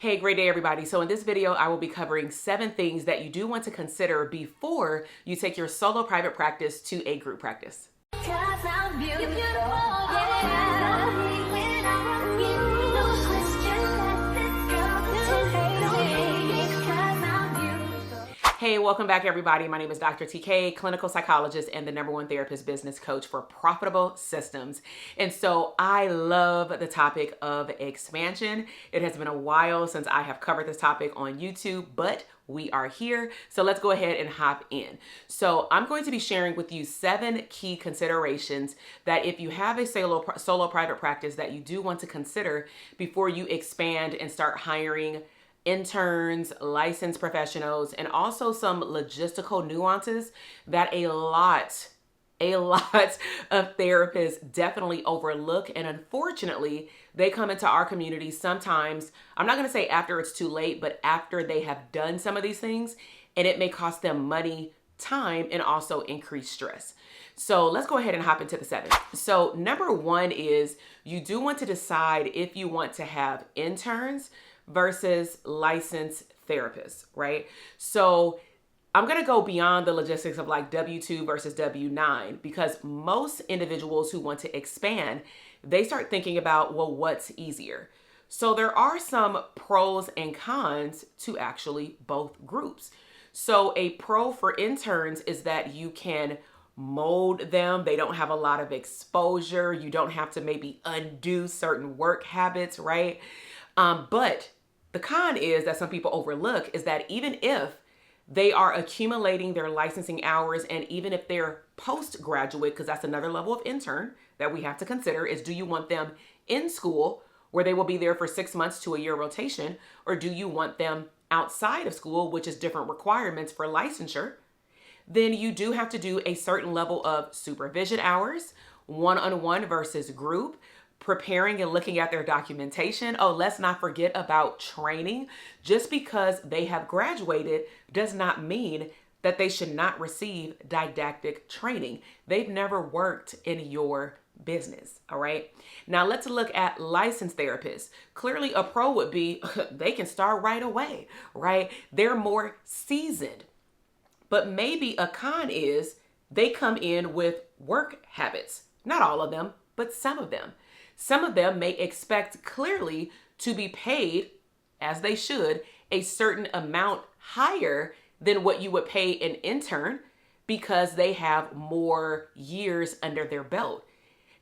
Hey, great day everybody. So in this video, I will be covering 7 things that you do want to consider before you take your solo private practice to a group practice. Hey, welcome back everybody. My name is Dr. TK, clinical psychologist and the #1 therapist business coach for profitable systems. And so I love the topic of expansion. It has been a while since I have covered this topic on YouTube, but we are here. So let's go ahead and hop in. So I'm going to be sharing with you 7 key considerations that if you have a solo private practice that you do want to consider before you expand and start hiring interns, licensed professionals, and also some logistical nuances that a lot of therapists definitely overlook. And unfortunately, they come into our community sometimes, I'm not going to say after it's too late, but after they have done some of these things, and it may cost them money, time, and also increase stress. So let's go ahead and hop into the 7. So number 1 is you do want to decide if you want to have interns versus licensed therapists, right? So I'm going to go beyond the logistics of like W-2 versus W-9 because most individuals who want to expand, they start thinking about, well, what's easier? So there are some pros and cons to actually both groups. So a pro for interns is that you can mold them. They don't have a lot of exposure. You don't have to maybe undo certain work habits, right? But the con is that some people overlook is that even if they are accumulating their licensing hours and even if they're postgraduate, because that's another level of intern that we have to consider is, do you want them in school where they will be there for 6 months to a year rotation, or do you want them outside of school, which is different requirements for licensure? Then you do have to do a certain level of supervision hours, one-on-one versus group, preparing and looking at their documentation. Oh, let's not forget about training. Just because they have graduated does not mean that they should not receive didactic training. They've never worked in your business, all right? Now let's look at licensed therapists. Clearly a pro would be they can start right away, right? They're more seasoned. But maybe a con is they come in with work habits. Not all of them, but some of them. Some of them may expect clearly to be paid, as they should, a certain amount higher than what you would pay an intern because they have more years under their belt.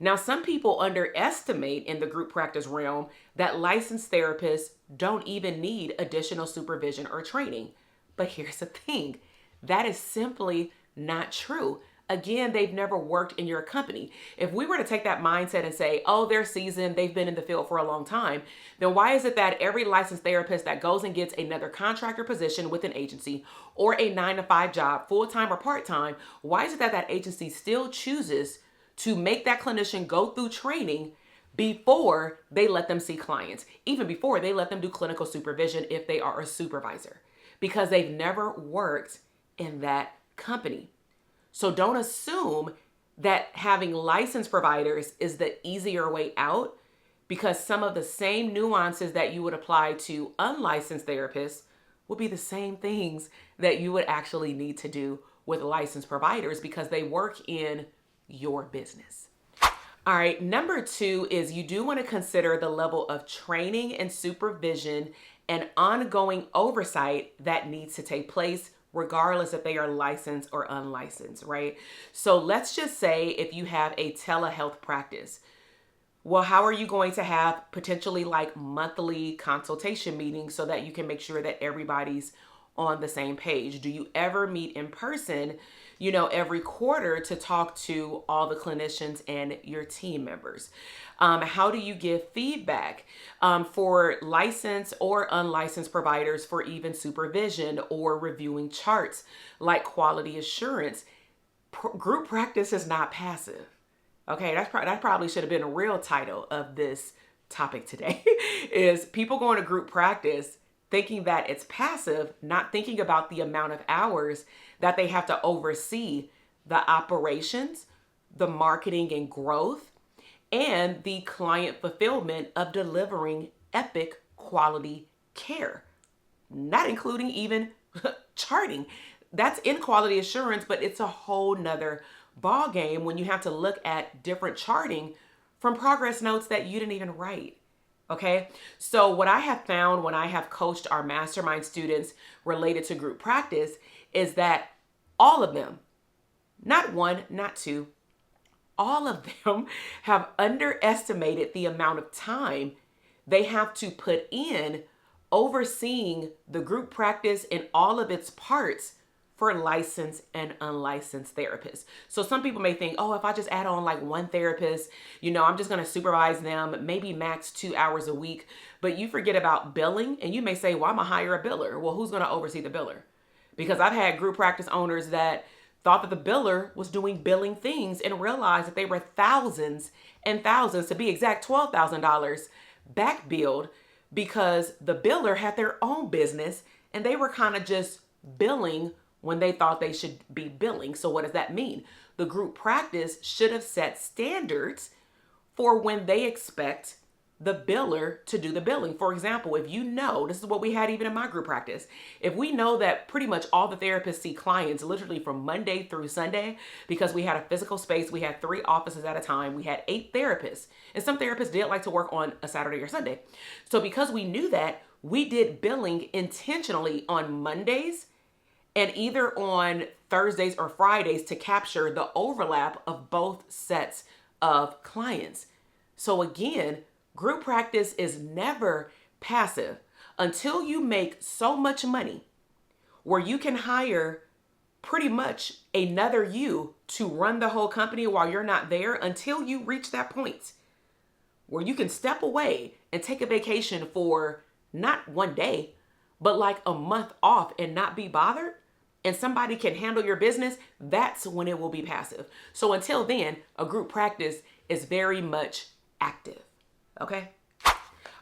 Now, some people underestimate in the group practice realm that licensed therapists don't even need additional supervision or training. But here's the thing, that is simply not true. Again, they've never worked in your company. If we were to take that mindset and say, oh, they're seasoned, they've been in the field for a long time, then why is it that every licensed therapist that goes and gets another contractor position with an agency or a 9-to-5 job, full-time or part-time, why is it that that agency still chooses to make that clinician go through training before they let them see clients, even before they let them do clinical supervision if they are a supervisor? Because they've never worked in that company. So don't assume that having licensed providers is the easier way out, because some of the same nuances that you would apply to unlicensed therapists will be the same things that you would actually need to do with licensed providers because they work in your business. All right, number 2 is you do want to consider the level of training and supervision and ongoing oversight that needs to take place regardless if they are licensed or unlicensed, right? So let's just say if you have a telehealth practice, well, how are you going to have potentially like monthly consultation meetings so that you can make sure that everybody's on the same page? Do you ever meet in person, every quarter to talk to all the clinicians and your team members? How do you give feedback for licensed or unlicensed providers for even supervision or reviewing charts like quality assurance? Group practice is not passive. Okay, that probably should have been a real title of this topic today is people going to group practice thinking that it's passive, not thinking about the amount of hours that they have to oversee the operations, the marketing and growth, and the client fulfillment of delivering epic quality care, not including even charting. That's in quality assurance, but it's a whole nother ball game when you have to look at different charting from progress notes that you didn't even write. Okay. So what I have found when I have coached our mastermind students related to group practice is that all of them, not one, not two, all of them have underestimated the amount of time they have to put in overseeing the group practice in all of its parts for licensed and unlicensed therapists. So some people may think, oh, if I just add on like one therapist, I'm just going to supervise them, maybe max 2 hours a week. But you forget about billing, and you may say, well, I'm going to hire a biller. Well, who's going to oversee the biller? Because I've had group practice owners that thought that the biller was doing billing things and realized that they were thousands and thousands, to be exact, $12,000 back billed because the biller had their own business and they were kind of just billing when they thought they should be billing. So what does that mean? The group practice should have set standards for when they expect the biller to do the billing. For example, if this is what we had even in my group practice. If we know that pretty much all the therapists see clients literally from Monday through Sunday, because we had a physical space, we had 3 offices at a time, we had 8 therapists, and some therapists did like to work on a Saturday or Sunday. So because we knew that, we did billing intentionally on Mondays and either on Thursdays or Fridays to capture the overlap of both sets of clients. So again, group practice is never passive until you make so much money where you can hire pretty much another you to run the whole company while you're not there. Until you reach that point where you can step away and take a vacation for not one day, but like a month off and not be bothered, and somebody can handle your business, that's when it will be passive. So until then, a group practice is very much active. Okay. All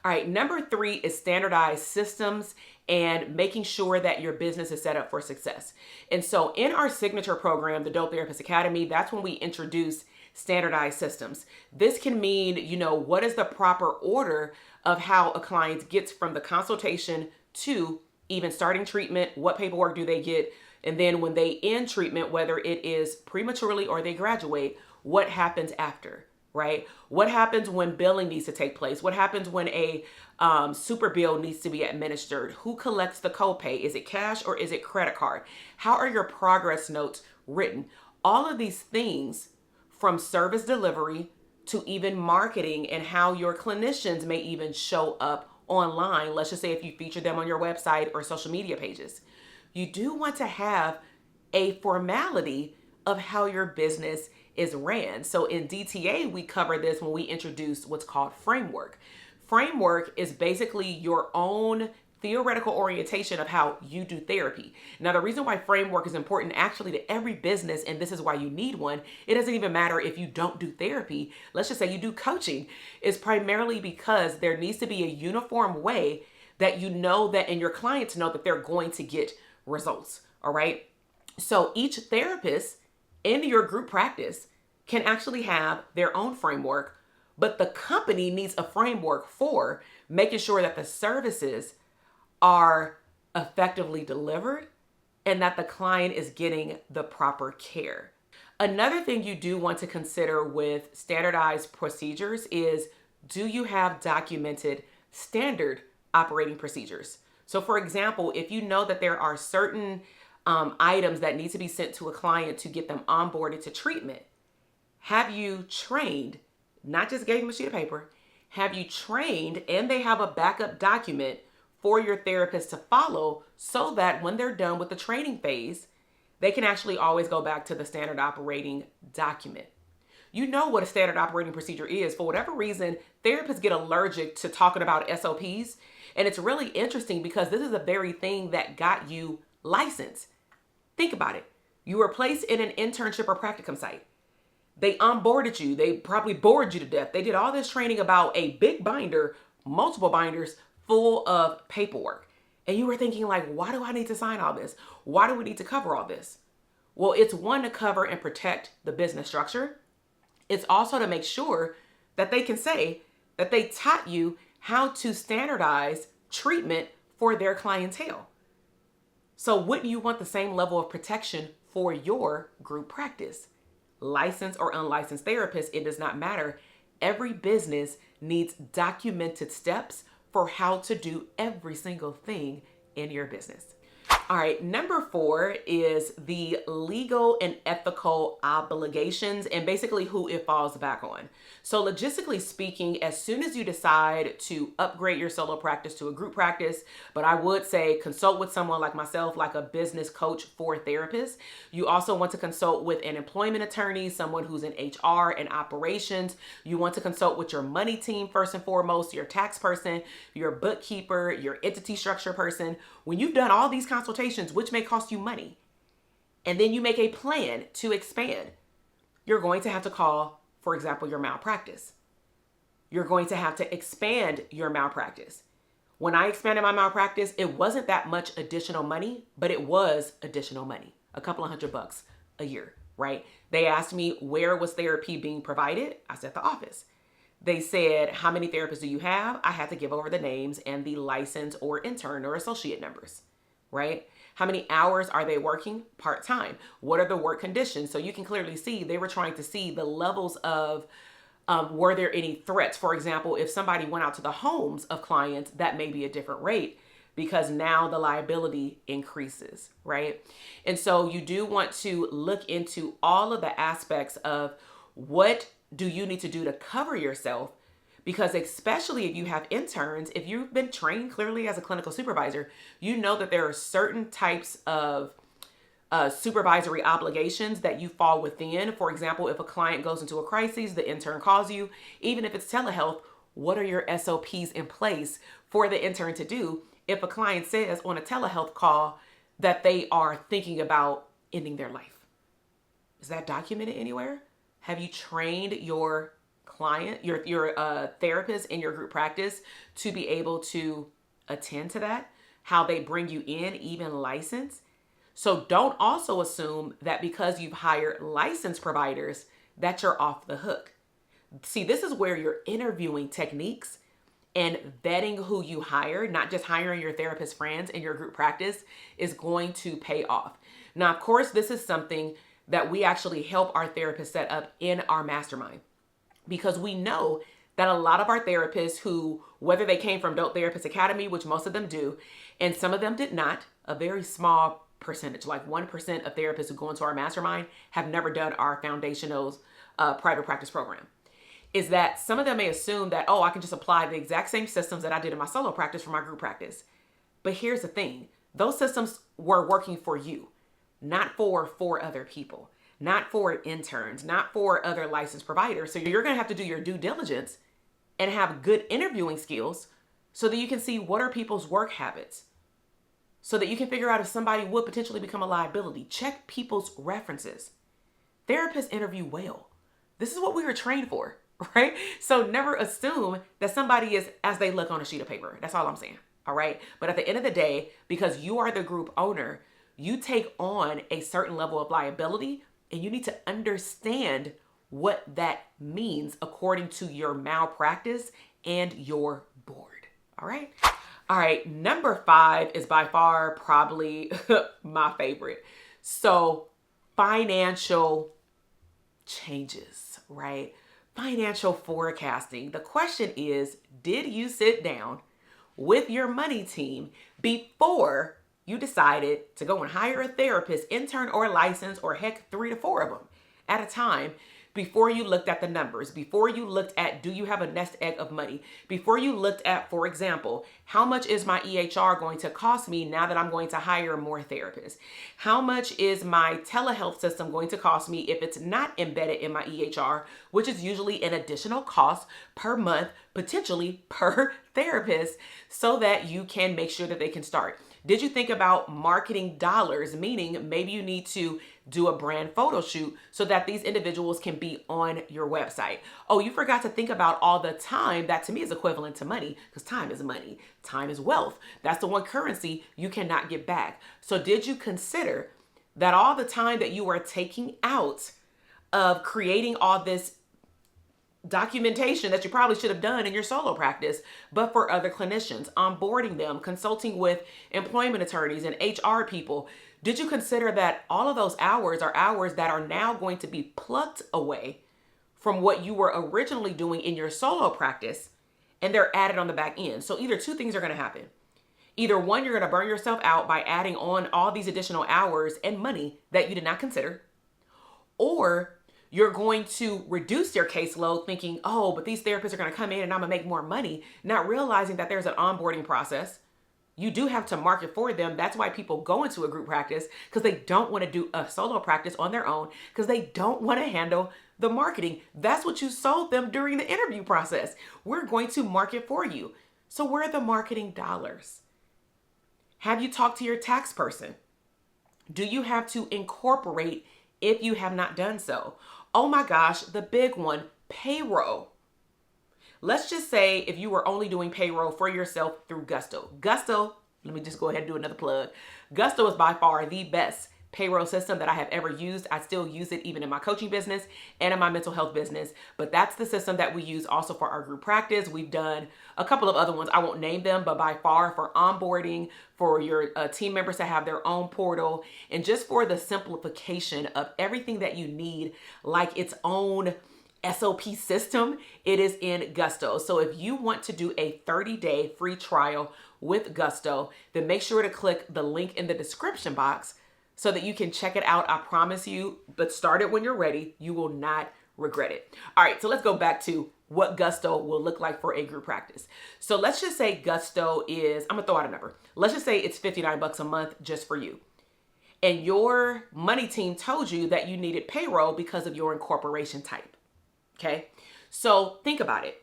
right. Number 3 is standardized systems and making sure that your business is set up for success. And so in our signature program, the Dope Therapist Academy, that's when we introduce standardized systems. This can mean, what is the proper order of how a client gets from the consultation to even starting treatment, what paperwork do they get? And then when they end treatment, whether it is prematurely or they graduate, what happens after? Right? What happens when billing needs to take place? What happens when a super bill needs to be administered? Who collects the copay? Is it cash or is it credit card? How are your progress notes written? All of these things, from service delivery to even marketing and how your clinicians may even show up online. Let's just say if you feature them on your website or social media pages. You do want to have a formality of how your business is ran. So in DTA, we cover this when we introduce what's called framework. Framework is basically your own theoretical orientation of how you do therapy. Now, the reason why framework is important actually to every business, and this is why you need one, it doesn't even matter if you don't do therapy. Let's just say you do coaching, is primarily because there needs to be a uniform way that and your clients know that they're going to get results. All right. So each therapist in your group practice can actually have their own framework, but the company needs a framework for making sure that the services are effectively delivered and that the client is getting the proper care. Another thing you do want to consider with standardized procedures is, do you have documented standard operating procedures? So for example, if you know that there are certain items that need to be sent to a client to get them onboarded to treatment, have you trained, not just gave them a sheet of paper, have you trained and they have a backup document for your therapist to follow so that when they're done with the training phase, they can actually always go back to the standard operating document. You know what a standard operating procedure is. For whatever reason, therapists get allergic to talking about SOPs. And it's really interesting because this is the very thing that got you licensed. Think about it. You were placed in an internship or practicum site. They onboarded you. They probably bored you to death. They did all this training about a big binder, multiple binders full of paperwork. And you were thinking like, why do I need to sign all this? Why do we need to cover all this? Well, it's one, to cover and protect the business structure. It's also to make sure that they can say that they taught you how to standardize treatment for their clientele. So wouldn't you want the same level of protection for your group practice? Licensed or unlicensed therapists, it does not matter. Every business needs documented steps for how to do every single thing in your business. All right, number 4 is the legal and ethical obligations and basically who it falls back on. So logistically speaking, as soon as you decide to upgrade your solo practice to a group practice, but I would say consult with someone like myself, like a business coach for therapists. You also want to consult with an employment attorney, someone who's in HR and operations. You want to consult with your money team first and foremost, your tax person, your bookkeeper, your entity structure person. When you've done all these consultations, which may cost you money, and then you make a plan to expand, you're going to have to call, for example, your malpractice. You're going to have to expand your malpractice. When I expanded my malpractice, it wasn't that much additional money, but it was additional money, a couple of $100 a year, right? They asked me where was therapy being provided. I said the office. They said, how many therapists do you have? I had to give over the names and the license or intern or associate numbers, right? How many hours are they working? Part-time. What are the work conditions? So you can clearly see they were trying to see the levels of, were there any threats? For example, if somebody went out to the homes of clients, that may be a different rate because now the liability increases, right? And so you do want to look into all of the aspects of what do you need to do to cover yourself? Because especially if you have interns, if you've been trained clearly as a clinical supervisor, you know that there are certain types of supervisory obligations that you fall within. For example, if a client goes into a crisis, the intern calls you. Even if it's telehealth, what are your SOPs in place for the intern to do if a client says on a telehealth call that they are thinking about ending their life? Is that documented anywhere? Have you trained your client, your therapist in your group practice to be able to attend to that? How they bring you in, even licensed? So don't also assume that because you've hired licensed providers that you're off the hook. See, this is where your interviewing techniques and vetting who you hire, not just hiring your therapist friends in your group practice, is going to pay off. Now, of course, this is something that we actually help our therapists set up in our mastermind, because we know that a lot of our therapists who, whether they came from Dope Therapist Academy, which most of them do, and some of them did not, a very small percentage, like 1% of therapists who go into our mastermind have never done our foundationals private practice program, is that some of them may assume that, oh, I can just apply the exact same systems that I did in my solo practice for my group practice. But here's the thing. Those systems were working for you, not for other people, not for interns, not for other licensed providers. So you're going to have to do your due diligence and have good interviewing skills so that you can see what are people's work habits, so that you can figure out if somebody would potentially become a liability. Check people's references. Therapists interview well. This is what we were trained for, right? So never assume that somebody is as they look on a sheet of paper. That's all I'm saying. All right. But at the end of the day, because you are the group owner, you take on a certain level of liability, and you need to understand what that means according to your malpractice and your board. All right. All right. Number 5 is by far probably my favorite. So financial changes, right? Financial forecasting. The question is, did you sit down with your money team before you decided to go and hire a therapist, intern or licensed, or heck, 3 to 4 of them at a time, before you looked at the numbers, before you looked at, do you have a nest egg of money? Before you looked at, for example, how much is my EHR going to cost me now that I'm going to hire more therapists? How much is my telehealth system going to cost me if it's not embedded in my EHR, which is usually an additional cost per month, potentially per therapist, so that you can make sure that they can start? Did you think about marketing dollars, meaning maybe you need to do a brand photo shoot so that these individuals can be on your website? Oh, you forgot to think about all the time that to me is equivalent to money, because time is money. Time is wealth. That's the one currency you cannot get back. So did you consider that all the time that you are taking out of creating all this documentation that you probably should have done in your solo practice, but for other clinicians, onboarding them, consulting with employment attorneys and HR people. Did you consider that all of those hours are hours that are now going to be plucked away from what you were originally doing in your solo practice, and they're added on the back end? So either two things are going to happen. Either one, you're going to burn yourself out by adding on all these additional hours and money that you did not consider, or you're going to reduce your caseload thinking, oh, but these therapists are going to come in and I'm going to make more money, not realizing that there's an onboarding process. You do have to market for them. That's why people go into a group practice, because they don't want to do a solo practice on their own, because they don't want to handle the marketing. That's what you sold them during the interview process. We're going to market for you. So where are the marketing dollars? Have you talked to your tax person? Do you have to incorporate if you have not done so? Oh my gosh, the big one, payroll. Let's just say if you were only doing payroll for yourself through Gusto. Gusto, let me just go ahead and do another plug. Gusto is by far the best payroll system that I have ever used. I still use it even in my coaching business and in my mental health business, but that's the system that we use also for our group practice. We've done a couple of other ones. I won't name them, but by far for onboarding, for your team members to have their own portal, and just for the simplification of everything that you need, like its own SOP system, it is in Gusto. So if you want to do a 30-day free trial with Gusto, then make sure to click the link in the description box so that you can check it out. I promise you, but start it when you're ready. You will not regret it. All right, so let's go back to what Gusto will look like for a group practice. So let's just say Gusto is, I'm gonna throw out a number. Let's just say it's $59 a month just for you. And your money team told you that you needed payroll because of your incorporation type. Okay, so think about it.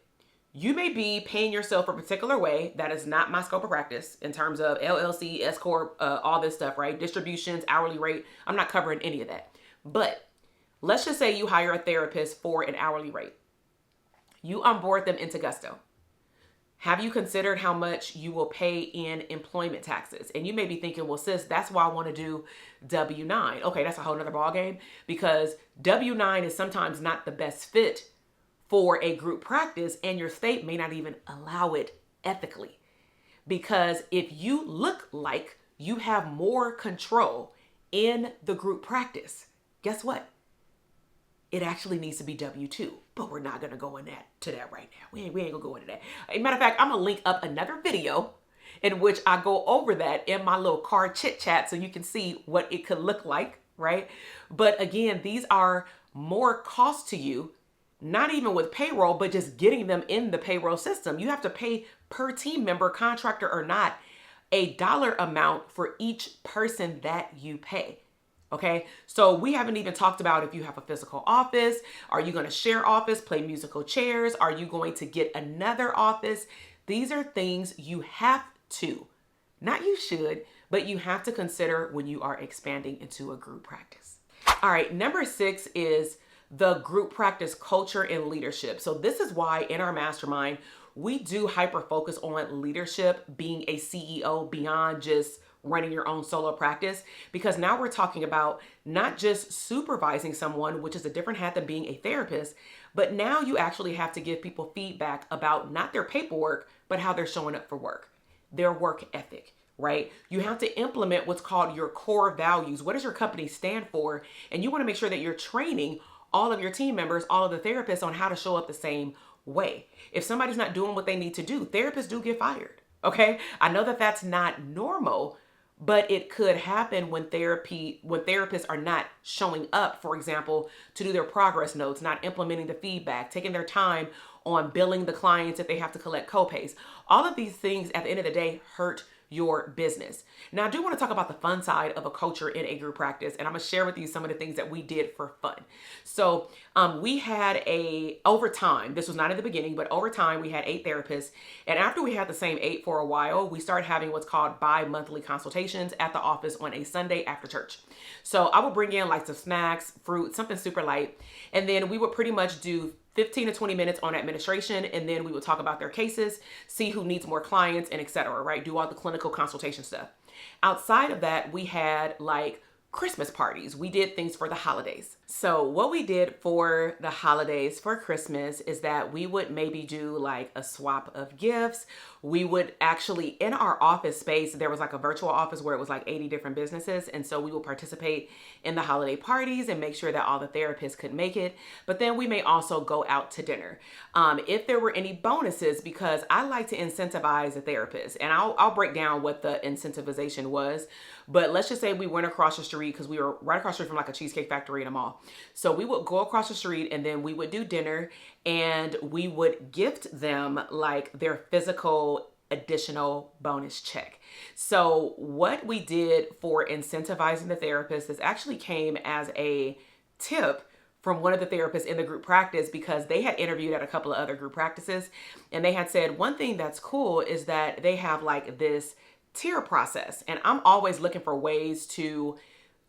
You may be paying yourself a particular way that is not my scope of practice in terms of LLC, S Corp, all this stuff, right? Distributions, hourly rate. I'm not covering any of that. But let's just say you hire a therapist for an hourly rate. You onboard them into Gusto. Have you considered how much you will pay in employment taxes? And you may be thinking, well, sis, that's why I want to do W-9. Okay, that's a whole nother ballgame, because W-9 is sometimes not the best fit for a group practice, and your state may not even allow it ethically. Because if you look like you have more control in the group practice, guess what? It actually needs to be W-2, but we're not going to go into that right now. We ain't going to go into that. As a matter of fact, I'm going to link up another video in which I go over that in my little car chit chat so you can see what it could look like, right? But again, these are more cost to you, not even with payroll, but just getting them in the payroll system. You have to pay per team member, contractor or not, a dollar amount for each person that you pay. Okay, so we haven't even talked about if you have a physical office. Are you going to share office, play musical chairs? Are you going to get another office? These are things you have to, not you should, but you have to consider when you are expanding into a group practice. All right, number 6 is the group practice culture and leadership. So this is why in our mastermind, we do hyper focus on leadership, being a CEO beyond just running your own solo practice, because now we're talking about not just supervising someone, which is a different hat than being a therapist, but now you actually have to give people feedback about not their paperwork, but how they're showing up for work, their work ethic, right? You have to implement what's called your core values. What does your company stand for? And you want to make sure that you're training all of your team members, all of the therapists on how to show up the same way. If somebody's not doing what they need to do, therapists do get fired. Okay. I know that that's not normal, but it could happen when therapists are not showing up, for example, to do their progress notes, not implementing the feedback, taking their time on billing the clients if they have to collect copays. All of these things at the end of the day hurt your business. Now, I do want to talk about the fun side of a culture in a group practice, and I'm going to share with you some of the things that we did for fun. So we had over time, this was not at the beginning, but over time we had 8 therapists. And after we had the same 8 for a while, we started having what's called bi-monthly consultations at the office on a Sunday after church. So I would bring in like some snacks, fruit, something super light. And then we would pretty much do 15 to 20 minutes on administration, and then we would talk about their cases, see who needs more clients, and etc., right? Do all the clinical consultation stuff. Outside of that, we had like Christmas parties. We did things for the holidays. So what we did for the holidays for Christmas is that we would maybe do like a swap of gifts. We would actually, in our office space, there was like a virtual office where it was like 80 different businesses. And so we would participate in the holiday parties and make sure that all the therapists could make it. But then we may also go out to dinner. If there were any bonuses, because I like to incentivize a therapist, and I'll break down what the incentivization was. But let's just say we went across the street, because we were right across the street from like a cheesecake factory in a mall. So we would go across the street and then we would do dinner, and we would gift them like their physical additional bonus check. So what we did for incentivizing the therapist, this actually came as a tip from one of the therapists in the group practice, because they had interviewed at a couple of other group practices, and they had said one thing that's cool is that they have like this tier process. And I'm always looking for ways to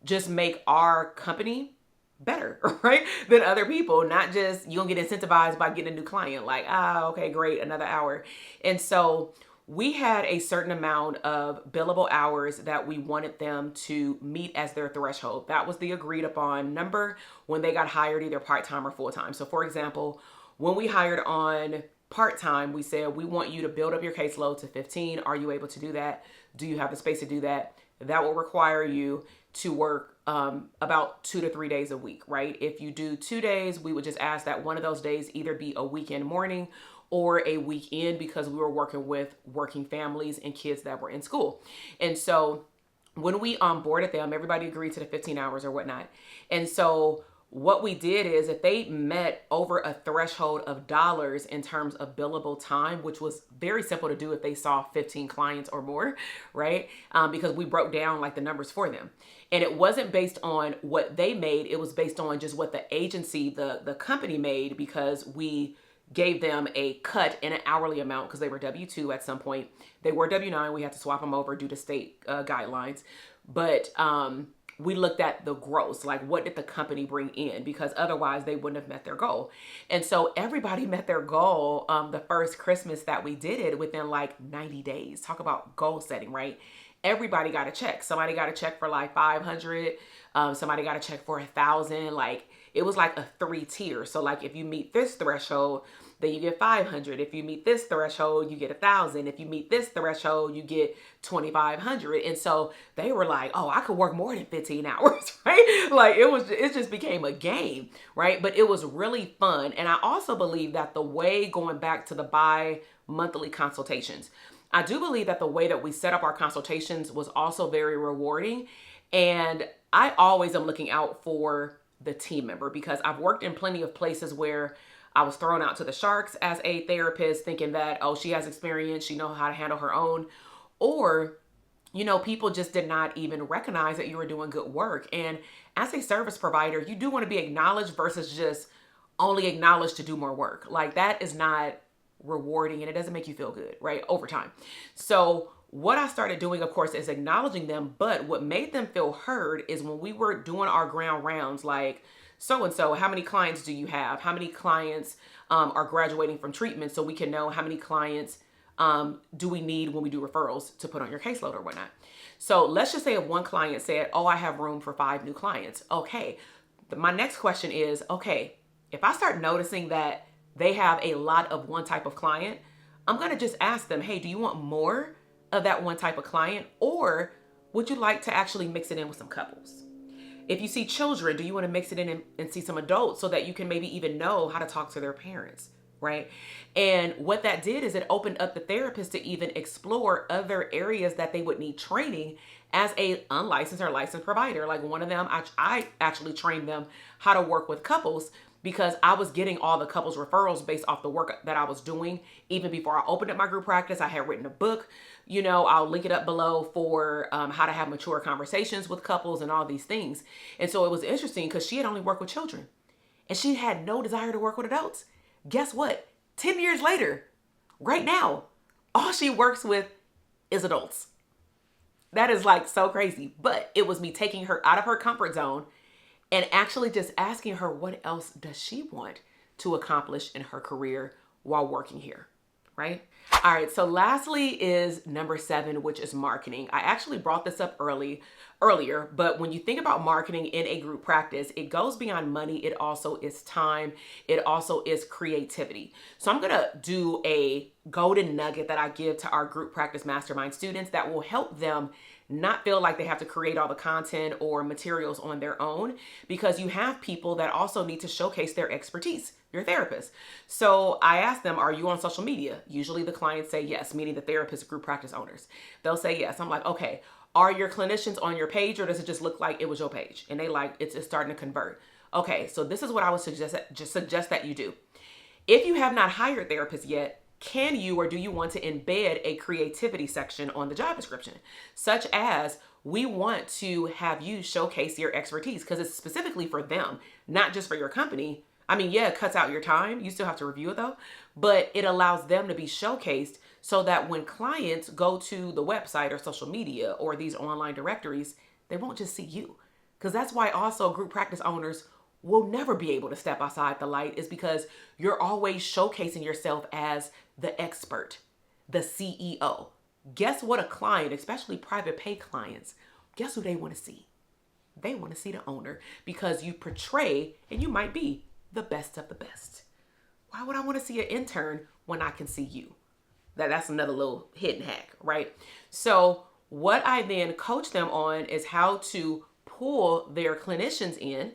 just make our company better, right, than other people. Not just you don't get incentivized by getting a new client, like, okay, great, another hour. And so we had a certain amount of billable hours that we wanted them to meet as their threshold. That was the agreed upon number when they got hired, either part-time or full-time. So for example, when we hired on part-time, we said, we want you to build up your caseload to 15. Are you able to do that? Do you have the space to do that? That will require you to work about 2 to 3 days a week, right? If you do 2 days, we would just ask that one of those days either be a weekend morning or a weekend, because we were working with working families and kids that were in school. And so when we onboarded them, everybody agreed to the 15 hours or whatnot. And so what we did is, if they met over a threshold of dollars in terms of billable time, which was very simple to do if they saw 15 clients or more, right? Because we broke down like the numbers for them. And it wasn't based on what they made. It was based on just what the agency, the company made, because we gave them a cut in an hourly amount, because they were W-2 at some point. They were W-9. We had to swap them over due to state guidelines. But we looked at the gross, like what did the company bring in, because otherwise they wouldn't have met their goal. And so everybody met their goal the first Christmas that we did it within like 90 days. Talk about goal setting, right? Everybody got a check. Somebody got a check for like 500. Somebody got a check for 1,000. Like it was like a 3-tier. So like if you meet this threshold, then you get 500. If you meet this threshold, you get 1,000. If you meet this threshold, you get 2,500. And so they were like, oh, I could work more than 15 hours, right? Like it just became a game, right? But it was really fun. And I also believe that the way, going back to the bi-monthly consultations, I do believe that the way that we set up our consultations was also very rewarding. And I always am looking out for the team member, because I've worked in plenty of places where I was thrown out to the sharks as a therapist, thinking that, oh, she has experience, she knows how to handle her own. Or, you know, people just did not even recognize that you were doing good work. And as a service provider, you do want to be acknowledged versus just only acknowledged to do more work. Like that is not rewarding, and it doesn't make you feel good, right? Over time. So what I started doing, of course, is acknowledging them. But what made them feel heard is when we were doing our ground rounds, like, so-and-so, how many clients do you have? How many clients are graduating from treatment, so we can know how many clients do we need when we do referrals to put on your caseload or whatnot. So let's just say if one client said, oh, I have room for 5 new clients. Okay. My next question is, okay, if I start noticing that they have a lot of one type of client, I'm going to just ask them, hey, do you want more of that one type of client? Or would you like to actually mix it in with some couples? If you see children, do you want to mix it in and see some adults, so that you can maybe even know how to talk to their parents, right? And what that did is it opened up the therapist to even explore other areas that they would need training as a unlicensed or licensed provider. Like one of them, I actually trained them how to work with couples, because I was getting all the couples referrals based off the work that I was doing. Even before I opened up my group practice, I had written a book. You know, I'll link it up below for how to have mature conversations with couples and all these things. And so it was interesting, because she had only worked with children and she had no desire to work with adults. Guess what? 10 years later, right now, all she works with is adults. That is like so crazy. But it was me taking her out of her comfort zone and actually just asking her, what else does she want to accomplish in her career while working here, right? All right, so lastly is number 7, which is marketing. I actually brought this up earlier, but when you think about marketing in a group practice, it goes beyond money. It also is time. It also is creativity. So I'm gonna do a golden nugget that I give to our group practice mastermind students that will help them not feel like they have to create all the content or materials on their own, because you have people that also need to showcase their expertise, your therapist. So I ask them, are you on social media? Usually the clients say yes, meaning the therapist, group practice owners. They'll say yes. I'm like, okay, are your clinicians on your page, or does it just look like it was your page? And they like, it's starting to convert. Okay, so this is what I would suggest that you do. If you have not hired therapists yet, can you or do you want to embed a creativity section on the job description, such as we want to have you showcase your expertise, because it's specifically for them, not just for your company. I mean, yeah, it cuts out your time. You still have to review it though, but it allows them to be showcased so that when clients go to the website or social media or these online directories, they won't just see you. Because that's why also group practice owners will never be able to step outside the light, is because you're always showcasing yourself as the expert, the CEO. Guess what a client, especially private pay clients, guess who they want to see? They want to see the owner, because you portray, and you might be the best of the best. Why would I want to see an intern when I can see you? That's another little hidden hack, right? So what I then coach them on is how to pull their clinicians in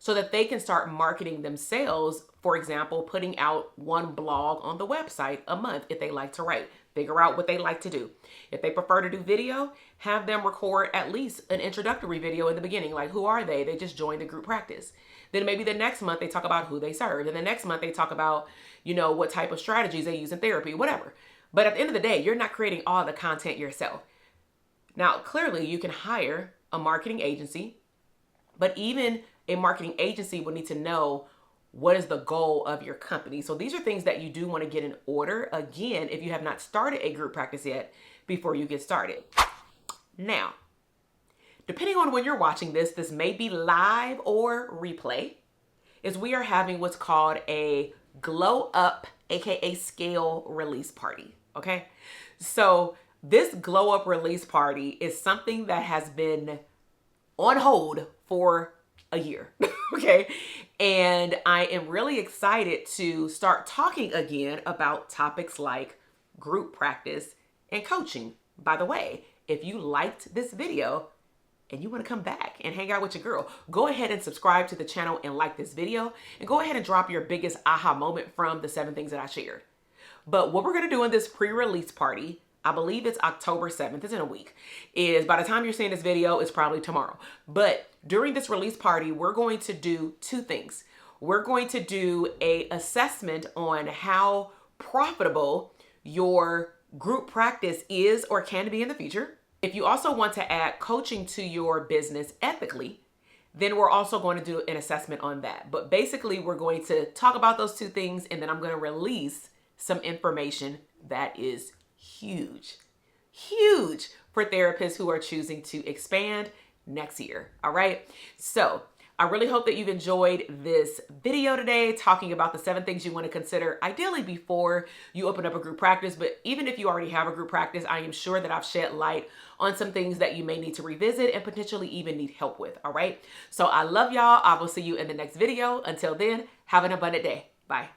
so that they can start marketing themselves. For example, putting out one blog on the website a month if they like to write. Figure out what they like to do. If they prefer to do video, have them record at least an introductory video in the beginning. Like, who are they? They just joined the group practice. Then maybe the next month they talk about who they serve. And the next month they talk about, what type of strategies they use in therapy, whatever. But at the end of the day, you're not creating all the content yourself. Now, clearly you can hire a marketing agency, but even a marketing agency will need to know what is the goal of your company. So these are things that you do want to get in order, again, if you have not started a group practice yet, before you get started. Now, depending on when you're watching this, this may be live or replay, is we are having what's called a glow up, aka scale release party. Okay. So this glow up release party is something that has been on hold for a year. Okay. And I am really excited to start talking again about topics like group practice and coaching. By the way, if you liked this video and you want to come back and hang out with your girl, go ahead and subscribe to the channel and like this video, and go ahead and drop your biggest aha moment from the 7 things that I shared. But what we're going to do in this pre-release party, I believe it's October 7th, it's in a week, is by the time you're seeing this video, it's probably tomorrow. But during this release party, we're going to do 2 things. We're going to do an assessment on how profitable your group practice is or can be in the future. If you also want to add coaching to your business ethically, then we're also going to do an assessment on that. But basically, we're going to talk about those 2 things, and then I'm going to release some information that is huge for therapists who are choosing to expand next year. All right. So I really hope that you've enjoyed this video today, talking about the 7 things you want to consider ideally before you open up a group practice. But even if you already have a group practice, I am sure that I've shed light on some things that you may need to revisit and potentially even need help with. All right. So I love y'all. I will see you in the next video. Until then, have an abundant day. Bye.